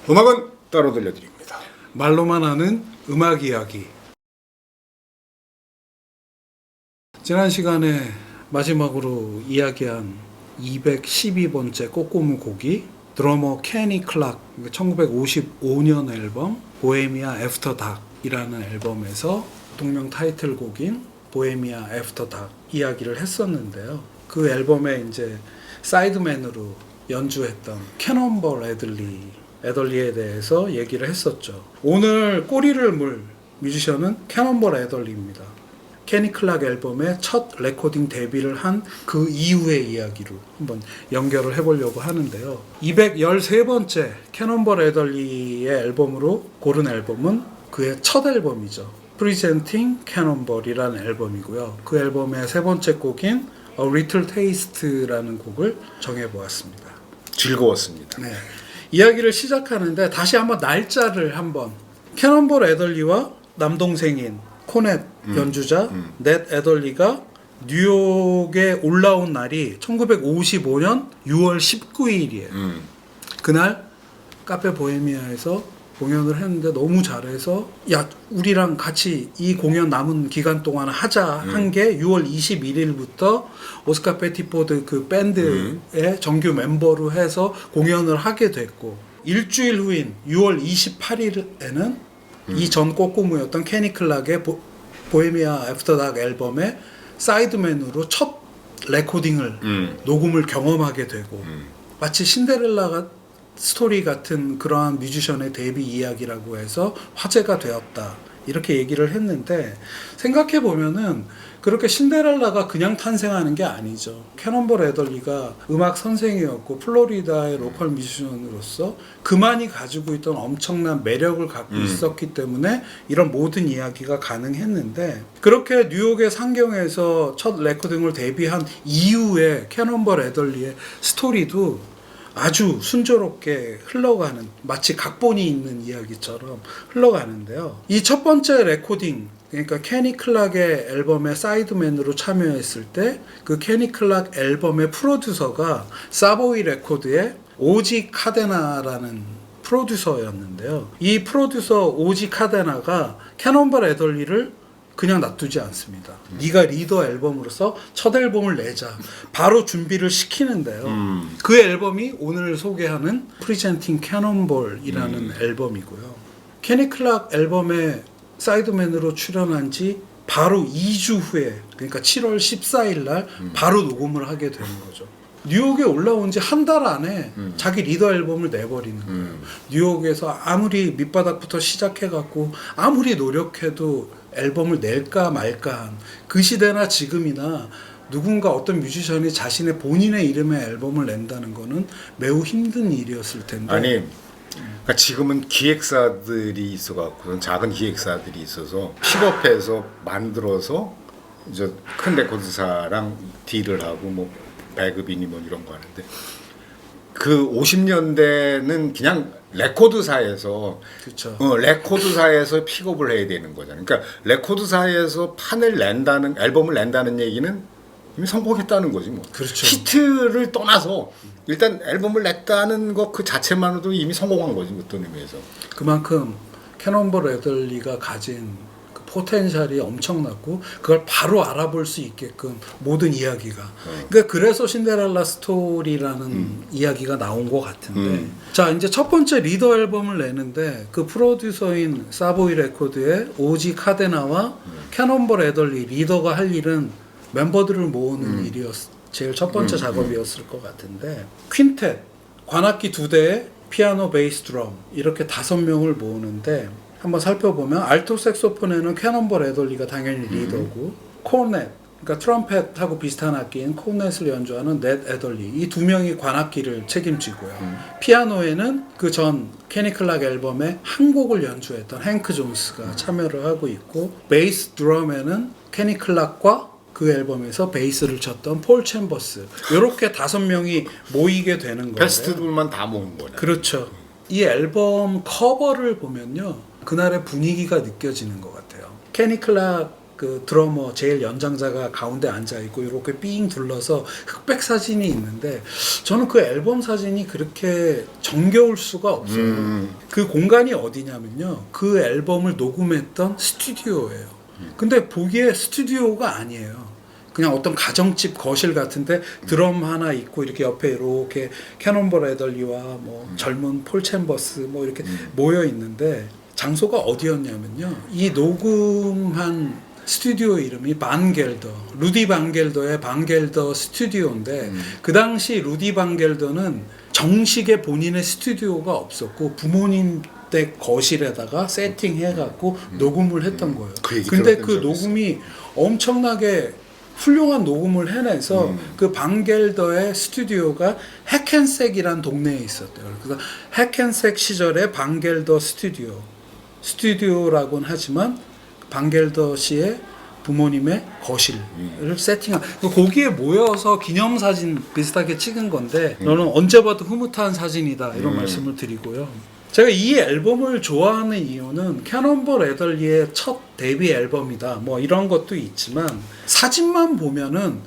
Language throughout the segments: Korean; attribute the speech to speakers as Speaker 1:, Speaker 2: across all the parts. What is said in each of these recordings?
Speaker 1: 음악은 따로 들려드립니다.
Speaker 2: 말로만 하는 음악 이야기. 지난 시간에 마지막으로 이야기한 212번째 꼬꼬무 곡이 드러머 케니 클락 1955년 앨범 보헤미아 애프터 닥이라는 앨범에서 동명 타이틀곡인 보헤미아 애프터 닥 이야기를 했었는데요. 그 앨범에 이제 사이드맨으로 연주했던 캐논볼 애덜리에 대해서 얘기를 했었죠. 오늘 꼬리를 물 뮤지션은 캐논볼 애덜리입니다. 케니 클락 앨범의 첫 레코딩 데뷔를 한 그 이후의 이야기로 한번 연결을 해보려고 하는데요. 213번째 캐논볼 애덜리의 앨범으로 고른 앨범은 그의 첫 앨범이죠. Presenting Cannonball이라는 앨범이고요. 그 앨범의 세 번째 곡인 A Little Taste라는 곡을 정해보았습니다.
Speaker 1: 즐거웠습니다.
Speaker 2: 네. 이야기를 시작하는데 다시 한번 날짜를 한번 캐논볼 애덜리와 남동생인 코넷 연주자 넷 애덜리가 뉴욕에 올라온 날이 1955년 6월 19일이에요. 그날 카페 보헤미아에서 공연을 했는데 너무 잘해서 야 우리랑 같이 이 공연 남은 기간 동안 하자 한 게 6월 21일부터 오스카 페티포드 그 밴드의 정규 멤버로 해서 공연을 하게 됐고 일주일 후인 6월 28일에는 이 전 꼬꼬무였던 케니 클락의 보헤미아 애프터 닥 앨범의 사이드맨으로 첫 레코딩을 녹음을 경험하게 되고 마치 신데렐라 스토리 같은 그러한 뮤지션의 데뷔 이야기라고 해서 화제가 되었다 이렇게 얘기를 했는데 생각해 보면은 그렇게 신데렐라가 그냥 탄생하는 게 아니죠. 캐논볼 애덜리가 음악 선생이었고 플로리다의 로컬 뮤지션으로서 그만이 가지고 있던 엄청난 매력을 갖고 있었기 때문에 이런 모든 이야기가 가능했는데 그렇게 뉴욕의 상경에서 첫 레코딩을 데뷔한 이후에 캐논볼 애덜리의 스토리도 아주 순조롭게 흘러가는 마치 각본이 있는 이야기처럼 흘러가는데요. 이 첫 번째 레코딩 그러니까 케니 클락의 앨범의 사이드맨으로 참여했을 때 그 케니 클락 앨범의 프로듀서가 사보이 레코드의 오지 카데나라는 프로듀서였는데요. 이 프로듀서 오지 카데나가 캐논볼 애덜리를 그냥 놔두지 않습니다. 네가 리더 앨범으로서 첫 앨범을 내자. 바로 준비를 시키는데요. 그 앨범이 오늘 소개하는 Presenting Cannonball이라는 앨범이고요. 케니 클락 앨범에 사이드맨으로 출연한 지 바로 2주 후에 그러니까 7월 14일 날 바로 녹음을 하게 되는 거죠. 뉴욕에 올라온 지 한 달 안에 자기 리더 앨범을 내버리는 거예요. 뉴욕에서 아무리 밑바닥부터 시작해갖고 아무리 노력해도 앨범을 낼까 말까 한 그 시대나 지금이나 누군가 어떤 뮤지션이 자신의 본인의 이름의 앨범을 낸다는 거는 매우 힘든 일이었을 텐데
Speaker 1: 아니 그러니까 지금은 기획사들이 있어갖고 작은 기획사들이 있어서 픽업해서 만들어서 이제 큰 레코드사랑 딜을 하고 뭐 배급이니 뭐 이런 거 하는데 그 50년대는 그냥 레코드사에서
Speaker 2: 그렇죠.
Speaker 1: 레코드사에서 픽업을 해야 되는 거잖아요. 그러니까 레코드사에서 판을 낸다는 앨범을 낸다는 얘기는 이미 성공했다는 거지 뭐.
Speaker 2: 그렇죠.
Speaker 1: 히트를 떠나서 일단 앨범을 냈다는 것 그 자체만으로도 이미 성공한 거지 어떤 의미에서. 그만큼
Speaker 2: 캐논볼 애덜리가 가진 그 포텐셜이 엄청났고 그걸 바로 알아볼 수 있게끔 모든 이야기가 그러니까 그래서 신데렐라 스토리라는 이야기가 나온 것 같은데 자 이제 첫 번째 리더 앨범을 내는데 그 프로듀서인 사보이 레코드의 오지 카데나와 캐논볼 애덜리 리더가 할 일은 멤버들을 모으는 제일 첫 번째 작업이었을 것 같은데 퀸텟 관악기 2대에 피아노, 베이스, 드럼 이렇게 5명을 모으는데 한번 살펴보면 알토 색소폰에는 캐논볼 애덜리가 당연히 리더고 코넷 그러니까 트럼펫하고 비슷한 악기인 코넷을 연주하는 넷 애덜리 이 두 명이 관악기를 책임지고요. 피아노에는 그 전 케니 클락 앨범의 한 곡을 연주했던 행크 존스가 참여를 하고 있고 베이스 드럼에는 케니 클락과 그 앨범에서 베이스를 쳤던 폴 챔버스 이렇게 5명이 모이게 되는 거예요.
Speaker 1: 베스트들만 다 모은 거네.
Speaker 2: 그렇죠. 이 앨범 커버를 보면요 그날의 분위기가 느껴지는 것 같아요. 케니 클락 그 드러머 제일 연장자가 가운데 앉아 있고 이렇게 삥 둘러서 흑백 사진이 있는데 저는 그 앨범 사진이 그렇게 정겨울 수가 없어요. 그 공간이 어디냐면요. 그 앨범을 녹음했던 스튜디오예요. 근데 보기에 스튜디오가 아니에요. 그냥 어떤 가정집 거실 같은데 드럼 하나 있고 이렇게 옆에 이렇게 캐논볼 애덜리와 뭐 젊은 폴 챔버스 뭐 이렇게 모여 있는데 장소가 어디였냐면요. 이 녹음한 스튜디오 이름이 반겔더, 루디 반겔더의 반겔더 스튜디오인데 그 당시 루디 반겔더는 정식의 본인의 스튜디오가 없었고 부모님 댁 거실에다가 세팅해갖고 녹음을 했던 거예요. 근데 그 녹음이 엄청나게 훌륭한 녹음을 해내서 그 반겔더의 스튜디오가 해켄색이란 동네에 있었대요. 그래서 해켄색 시절에 반겔더 스튜디오라고는 하지만 반겔더 씨의 부모님의 거실을 세팅한 거기에 모여서 기념사진 비슷하게 찍은 건데 너는 언제 봐도 흐뭇한 사진이다 이런 말씀을 드리고요. 제가 이 앨범을 좋아하는 이유는 캐논볼 애덜리의 첫 데뷔 앨범이다 뭐 이런 것도 있지만 사진만 보면은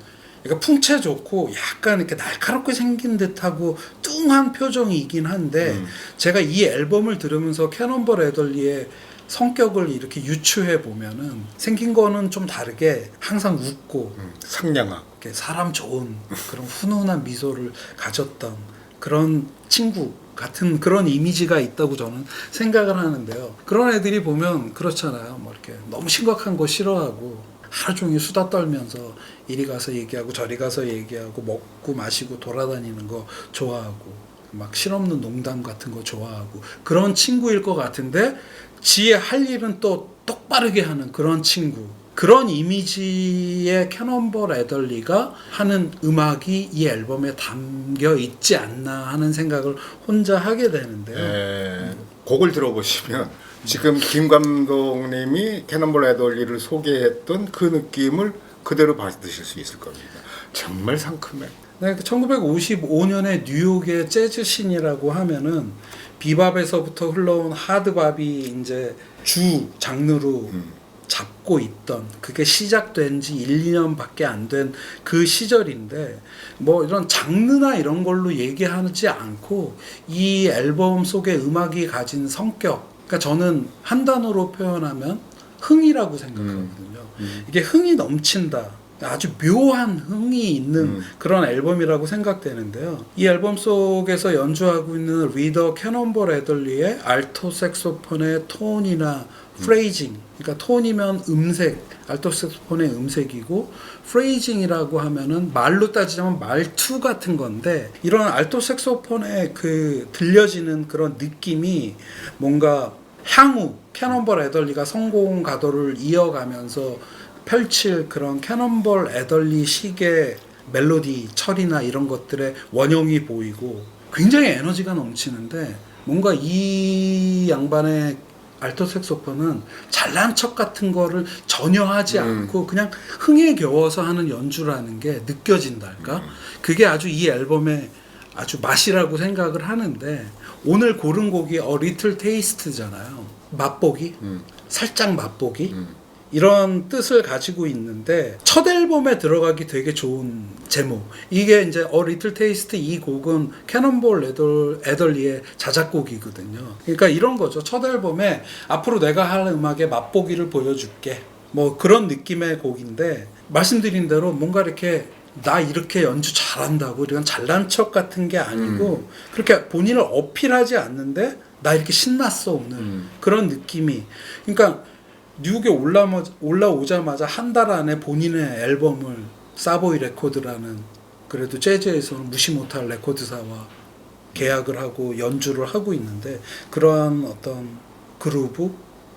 Speaker 2: 그러니까 풍채 좋고 약간 이렇게 날카롭게 생긴 듯하고 뚱한 표정이긴 한데 제가 이 앨범을 들으면서 캐논볼 애덜리의 성격을 이렇게 유추해 보면은 생긴 거는 좀 다르게 항상 웃고
Speaker 1: 상냥하고
Speaker 2: 사람 좋은 그런 훈훈한 미소를 가졌던 그런 친구 같은 그런 이미지가 있다고 저는 생각을 하는데요. 그런 애들이 보면 그렇잖아요. 뭐 이렇게 너무 심각한 거 싫어하고 하루 종일 수다 떨면서 이리 가서 얘기하고 저리 가서 얘기하고 먹고 마시고 돌아다니는 거 좋아하고 막 실없는 농담 같은 거 좋아하고 그런 친구일 것 같은데 지의 할 일은 또 똑바르게 하는 그런 친구. 그런 이미지의 캐논볼 애덜리가 하는 음악이 이 앨범에 담겨 있지 않나 하는 생각을 혼자 하게 되는데요.
Speaker 1: 곡을 들어보시면 지금 김 감독님이 캐논볼 애덜리를 소개했던 그 느낌을 그대로 받으실 수 있을 겁니다. 정말 상큼해.
Speaker 2: 네, 1955년에 뉴욕의 재즈 씬이라고 하면은 비밥에서부터 흘러온 하드밥이 이제 주 장르로 잡고 있던 그게 시작된 지 1, 2년밖에 안 된 그 시절인데 뭐 이런 장르나 이런 걸로 얘기하지 않고 이 앨범 속의 음악이 가진 성격 그러니까 저는 한 단어로 표현하면 흥이라고 생각하거든요. 이게 흥이 넘친다. 아주 묘한 흥이 있는 그런 앨범이라고 생각되는데요. 이 앨범 속에서 연주하고 있는 리더 캐논볼 애덜리의 알토 색소폰의 톤이나 프레이징, 그러니까 톤이면 음색, 알토 색소폰의 음색이고 프레이징이라고 하면은 말로 따지자면 말투 같은 건데 이런 알토 색소폰의 그 들려지는 그런 느낌이 뭔가 향후 캐논볼 애덜리가 성공 가도를 이어가면서 펼칠 그런 캐논볼 애덜리 식의 멜로디 처리나 이런 것들의 원형이 보이고 굉장히 에너지가 넘치는데 뭔가 이 양반의 알토 색소폰은 잘난 척 같은 거를 전혀 하지 않고 그냥 흥에 겨워서 하는 연주라는 게 느껴진달까? 그게 아주 이 앨범의 아주 맛이라고 생각을 하는데 오늘 고른 곡이 A Little Taste잖아요. 맛보기? 살짝 맛보기? 이런 뜻을 가지고 있는데 첫 앨범에 들어가기 되게 좋은 제목. 이게 이제 A Little Taste 이 곡은 캐논볼 애덜리의 자작곡이거든요. 그러니까 이런 거죠. 첫 앨범에 앞으로 내가 할 음악의 맛보기를 보여줄게. 뭐 그런 느낌의 곡인데 말씀드린 대로 뭔가 이렇게 나 이렇게 연주 잘한다고 이런 잘난 척 같은 게 아니고 그렇게 본인을 어필하지 않는데 나 이렇게 신났어 오늘 그런 느낌이. 그러니까 뉴욕에 올라오자마자 한 달 안에 본인의 앨범을 사보이 레코드라는 그래도 재즈에서는 무시 못할 레코드사와 계약을 하고 연주를 하고 있는데 그러한 어떤 그루브,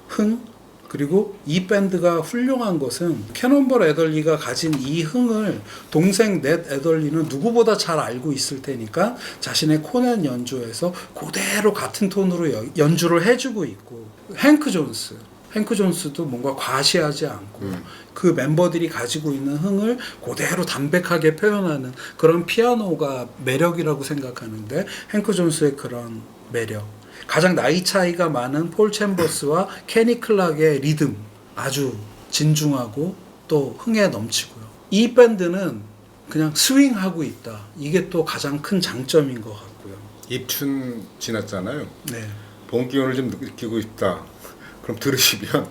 Speaker 2: 흥 그리고 이 밴드가 훌륭한 것은 캐논볼 애덜리가 가진 이 흥을 동생 넷 애덜리는 누구보다 잘 알고 있을 테니까 자신의 코넷 연주에서 그대로 같은 톤으로 연주를 해주고 있고 행크 존스도 뭔가 과시하지 않고 그 멤버들이 가지고 있는 흥을 그대로 담백하게 표현하는 그런 피아노가 매력이라고 생각하는데 행크 존스의 그런 매력 가장 나이 차이가 많은 폴 챔버스와 케니 클락의 리듬 아주 진중하고 또 흥에 넘치고요. 이 밴드는 그냥 스윙하고 있다. 이게 또 가장 큰 장점인 것 같고요.
Speaker 1: 입춘 지났잖아요.
Speaker 2: 네.
Speaker 1: 봄 기운을 좀 느끼고 싶다. 그럼 들으시면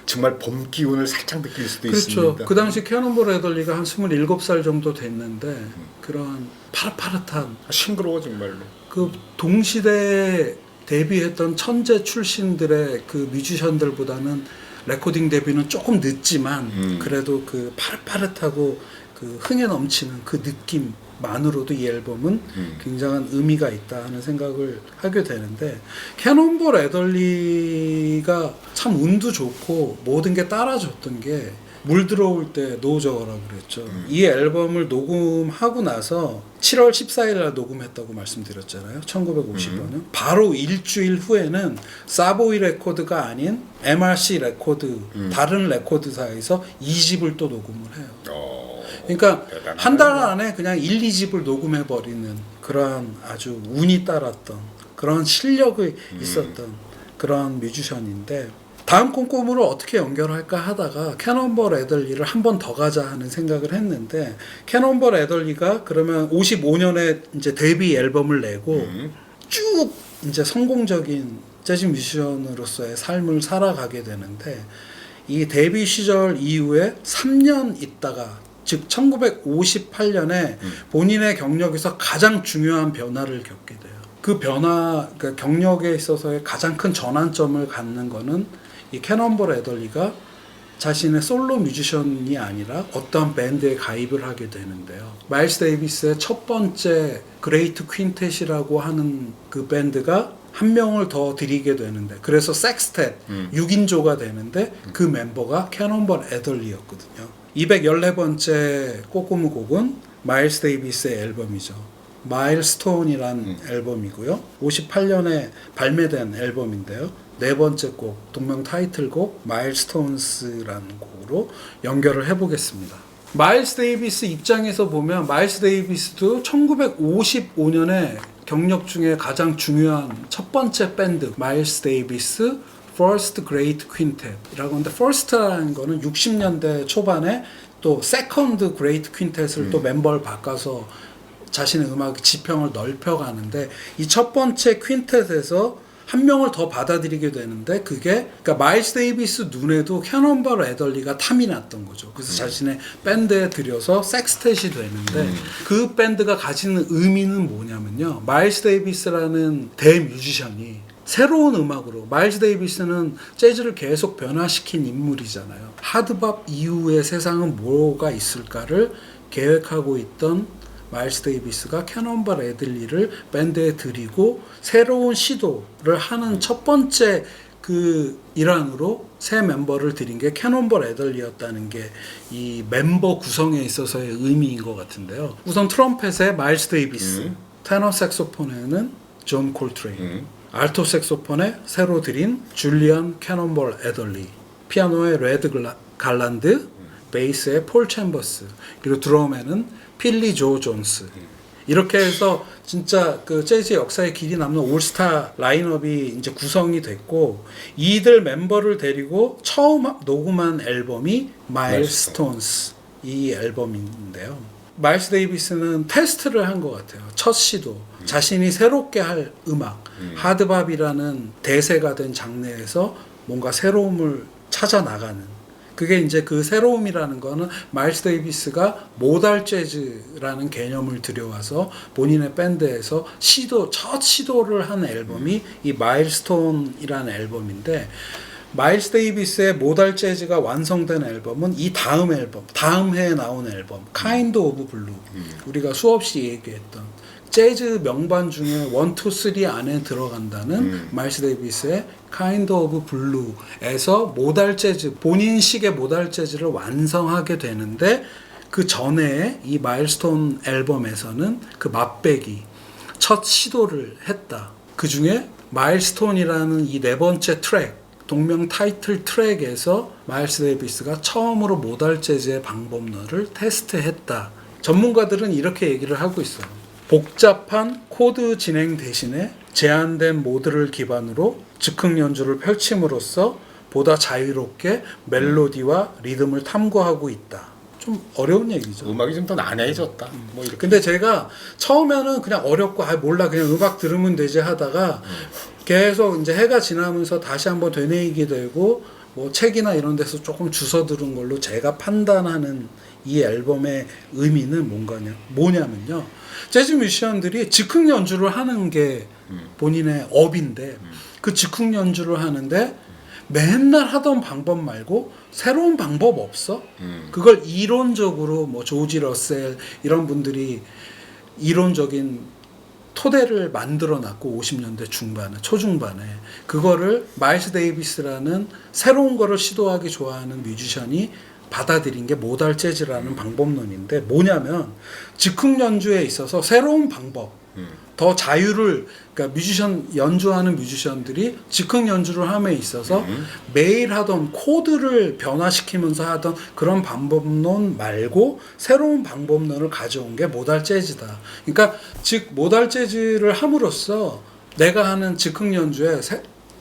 Speaker 1: 정말 봄 기운을 살짝 느낄 수도
Speaker 2: 그렇죠.
Speaker 1: 있습니다.
Speaker 2: 그 당시 캐논볼 애들리가 한 27살 정도 됐는데 그런 파릇파릇한
Speaker 1: 싱그러워 정말로.
Speaker 2: 그 동시대에 데뷔했던 천재 출신들의 그 뮤지션들보다는 레코딩 데뷔는 조금 늦지만 그래도 그 파릇파릇하고 그 흥에 넘치는 그 느낌만으로도 이 앨범은 굉장한 의미가 있다 하는 생각을 하게 되는데, 캐논볼 애덜리가 참 운도 좋고 모든 게 따라줬던 게 물 들어올 때 노저라고 그랬죠. 이 앨범을 녹음하고 나서 7월 14일 날 녹음했다고 말씀드렸잖아요. 1950년은. 바로 일주일 후에는 사보이 레코드가 아닌 MRC 레코드, 다른 레코드사에서 2집을 또 녹음을 해요. 그러니까 한 달 안에 그냥 1, 2집을 녹음해 버리는 그러한 아주 운이 따랐던 그런 실력이 있었던 그런 뮤지션인데, 다음 꼼꼼으로 어떻게 연결할까 하다가 캐논볼 애덜리를 한 번 더 가자 하는 생각을 했는데, 캐논볼 애덜리가 그러면 55년에 이제 데뷔 앨범을 내고 쭉 이제 성공적인 재즈 뮤지션으로서의 삶을 살아가게 되는데, 이 데뷔 시절 이후에 3년 있다가, 즉 1958년에 본인의 경력에서 가장 중요한 변화를 겪게 돼요. 그 변화, 그러니까 경력에 있어서의 가장 큰 전환점을 갖는 거는 이 캐논볼 애덜리가 자신의 솔로 뮤지션이 아니라 어떤 밴드에 가입을 하게 되는데요. 마일스 데이비스의 첫 번째 그레이트 퀸텟이라고 하는 그 밴드가 한 명을 더 들이게 되는데, 그래서 섹스텟 6인조가 되는데 그 멤버가 캐논볼 애덜리였거든요. 214번째 꼬꼬무 곡은 마일스 데이비스의 앨범이죠. 마일스톤이란 앨범이고요. 58년에 발매된 앨범인데요. 네 번째 곡, 동명 타이틀곡 마일스톤스라는 곡으로 연결을 해보겠습니다. 마일스 데이비스 입장에서 보면 마일스 데이비스도 1955년에 경력 중에 가장 중요한 첫 번째 밴드 마일스 데이비스 First Great Quintet이라고 하는데, First라는 거는 60년대 초반에 또 Second Great Quintet을 또 멤버를 바꿔서 자신의 음악 지평을 넓혀가는데, 이 첫 번째 퀸텟에서 한 명을 더 받아들이게 되는데, 그게 그러니까 마일스 데이비스 눈에도 캐논볼 애덜리가 탐이 났던 거죠. 그래서 자신의 밴드에 들여서 섹스텟이 되는데, 그 밴드가 가지는 의미는 뭐냐면요, 마일스 데이비스라는 대뮤지션이 새로운 음악으로, 마일스 데이비스는 재즈를 계속 변화시킨 인물이잖아요. 하드밥 이후의 세상은 뭐가 있을까를 계획하고 있던 마일스 데이비스가 캐논볼 애들리를 밴드에 들이고 새로운 시도를 하는 첫 번째 그 일환으로 새 멤버를 들인 게 캐논볼 애들리였다는 게 이 멤버 구성에 있어서의 의미인 것 같은데요. 우선 트럼펫에 마일스 데이비스, 테너 색소폰에는 존 콜트레인, 알토 색소폰에 새로 들인 줄리안 캐논볼 애덜리, 피아노에 레드 갈란드, 베이스에 폴 챔버스, 그리고 드럼에는 필리 조 존스. 이렇게 해서 진짜 그 재즈 역사에 길이 남는 올스타 라인업이 이제 구성이 됐고, 이들 멤버를 데리고 처음 녹음한 앨범이 마일스톤스 이 앨범인데요. 마일스 데이비스는 테스트를 한 것 같아요. 첫 시도. 자신이 새롭게 할 음악, 하드밥이라는 대세가 된 장르에서 뭔가 새로움을 찾아 나가는, 그게 이제 그 새로움이라는 거는 마일스 데이비스가 모달 재즈라는 개념을 들여와서 본인의 밴드에서 첫 시도를 한 앨범이 이 마일스톤이라는 앨범인데, 마일스 데이비스의 모달 재즈가 완성된 앨범은 이 다음 앨범, 다음 해에 나온 앨범 카인드 오브 블루, 우리가 수없이 얘기했던 재즈 명반 중에 1, 2, 3 안에 들어간다는 마일스 데이비스의 카인드 오브 블루에서 모달 재즈, 본인식의 모달 재즈를 완성하게 되는데, 그 전에 이 마일스톤 앨범에서는 그 맛배기 첫 시도를 했다. 그 중에 마일스톤이라는 이 네 번째 트랙, 동명 타이틀 트랙에서 마일스 데이비스가 처음으로 모달 재즈의 방법론을 테스트했다. 전문가들은 이렇게 얘기를 하고 있어요. 복잡한 코드 진행 대신에 제한된 모드를 기반으로 즉흥 연주를 펼침으로써 보다 자유롭게 멜로디와 리듬을 탐구하고 있다. 좀 어려운 얘기죠.
Speaker 1: 음악이 좀 더 난해해졌다. 뭐 이렇게.
Speaker 2: 근데 제가 처음에는 그냥 어렵고 몰라 그냥 음악 들으면 되지 하다가 계속 이제 해가 지나면서 다시 한번 되뇌이게 되고 뭐 책이나 이런 데서 조금 주워 들은 걸로 제가 판단하는 이 앨범의 의미는 뭐냐면요. 재즈 뮤지션들이 즉흥 연주를 하는 게 본인의 업인데 그 즉흥 연주를 하는데 맨날 하던 방법 말고 새로운 방법 없어? 그걸 이론적으로 뭐 조지 러셀 이런 분들이 이론적인 토대를 만들어 놨고 50년대 중반에 초중반에 그거를 마일스 데이비스라는 새로운 거를 시도하기 좋아하는 뮤지션이 받아들인 게 모달 재즈라는 방법론인데 뭐냐면 즉흥 연주에 있어서 새로운 방법 더 자유를 그러니까 연주하는 뮤지션들이 즉흥 연주를 함에 있어서 매일 하던 코드를 변화시키면서 하던 그런 방법론 말고 새로운 방법론을 가져온 게 모달 재즈다. 그러니까 즉 모달 재즈를 함으로써 내가 하는 즉흥 연주에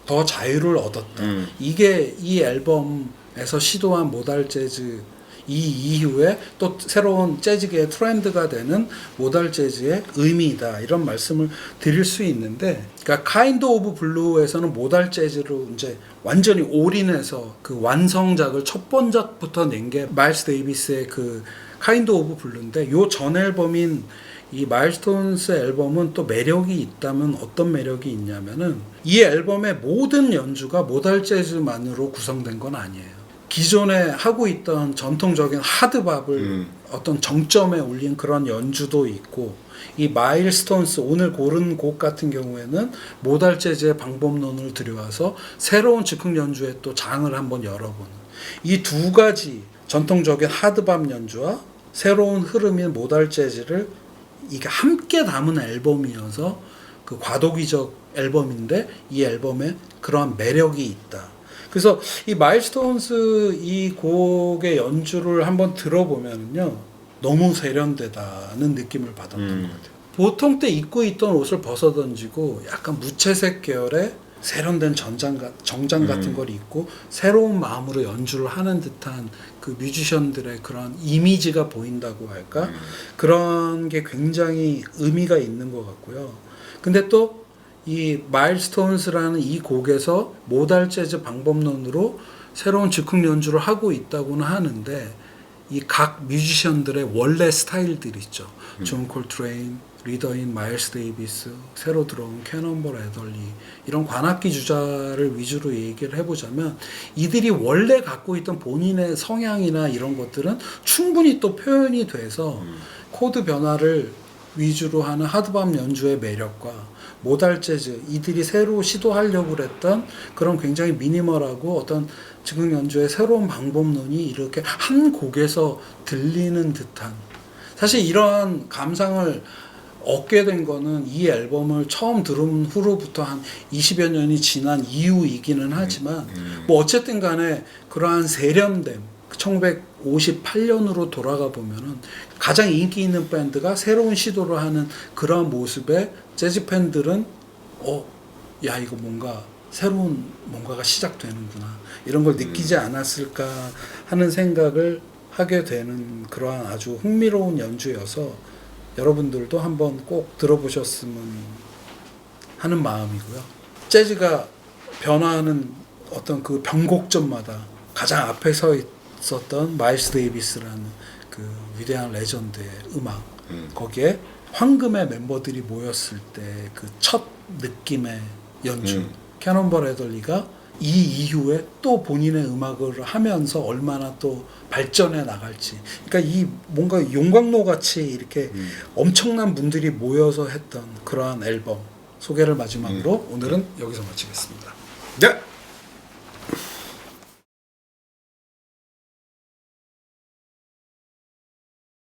Speaker 2: 더 자유를 얻었다. 이게 이 앨범에서 시도한 모달 재즈 이 이후에 또 새로운 재즈계의 트렌드가 되는 모달 재즈의 의미이다 이런 말씀을 드릴 수 있는데 그러니까 카인드 오브 블루에서는 모달 재즈로 이제 완전히 올인해서 그 완성작을 첫 번작부터 낸 게 마일스 데이비스의 그 카인드 오브 블루인데 요 전 앨범인 이 마일스톤스 앨범은 또 매력이 있다면 어떤 매력이 있냐면은 이 앨범의 모든 연주가 모달 재즈만으로 구성된 건 아니에요. 기존에 하고 있던 전통적인 하드밥을 어떤 정점에 올린 그런 연주도 있고 이 마일스톤스 오늘 고른 곡 같은 경우에는 모달 재즈의 방법론을 들여와서 새로운 즉흥 연주에 또 장을 한번 열어보는 이 두 가지 전통적인 하드밥 연주와 새로운 흐름인 모달 재즈를 이게 함께 담은 앨범이어서 그 과도기적 앨범인데 이 앨범에 그런 매력이 있다. 그래서 이 마일스톤스 이 곡의 연주를 한번 들어보면요 너무 세련되다는 느낌을 받았던 것 같아요. 보통 때 입고 있던 옷을 벗어 던지고 약간 무채색 계열의 세련된 정장 같은 걸 입고 새로운 마음으로 연주를 하는 듯한 그 뮤지션들의 그런 이미지가 보인다고 할까? 그런 게 굉장히 의미가 있는 것 같고요. 근데 또 이 마일스톤스라는 이 곡에서 모달 재즈 방법론으로 새로운 즉흥 연주를 하고 있다고는 하는데 이 각 뮤지션들의 원래 스타일들이 있죠. 존 콜트레인, 리더인 마일스 데이비스, 새로 들어온 캐넌볼 애덜리 이런 관악기 주자를 위주로 얘기를 해보자면 이들이 원래 갖고 있던 본인의 성향이나 이런 것들은 충분히 또 표현이 돼서 코드 변화를 위주로 하는 하드밥 연주의 매력과 모달 재즈 이들이 새로 시도하려고 했던 그런 굉장히 미니멀하고 어떤 즉흥 연주의 새로운 방법론이 이렇게 한 곡에서 들리는 듯한 사실 이러한 감상을 얻게 된 거는 이 앨범을 처음 들은 후로부터 한 20여 년이 지난 이후이기는 하지만 뭐 어쨌든 간에 그러한 세련됨 1958년으로 돌아가 보면은 가장 인기 있는 밴드가 새로운 시도를 하는 그런 모습에 재즈 팬들은 야 이거 뭔가 새로운 뭔가가 시작되는구나 이런 걸 느끼지 않았을까 하는 생각을 하게 되는 그러한 아주 흥미로운 연주여서 여러분들도 한번 꼭 들어보셨으면 하는 마음이고요. 재즈가 변화하는 어떤 그 변곡점마다 가장 앞에 서 있었던 마일스 데이비스라는 그 위대한 레전드의 음악 거기에 황금의 멤버들이 모였을 때 그 첫 느낌의 연주 캐논볼 애덜리가 이 이후에 또 본인의 음악을 하면서 얼마나 또 발전해 나갈지 그러니까 이 뭔가 용광로 같이 이렇게 엄청난 분들이 모여서 했던 그러한 앨범 소개를 마지막으로 오늘은 여기서 마치겠습니다.
Speaker 1: 네.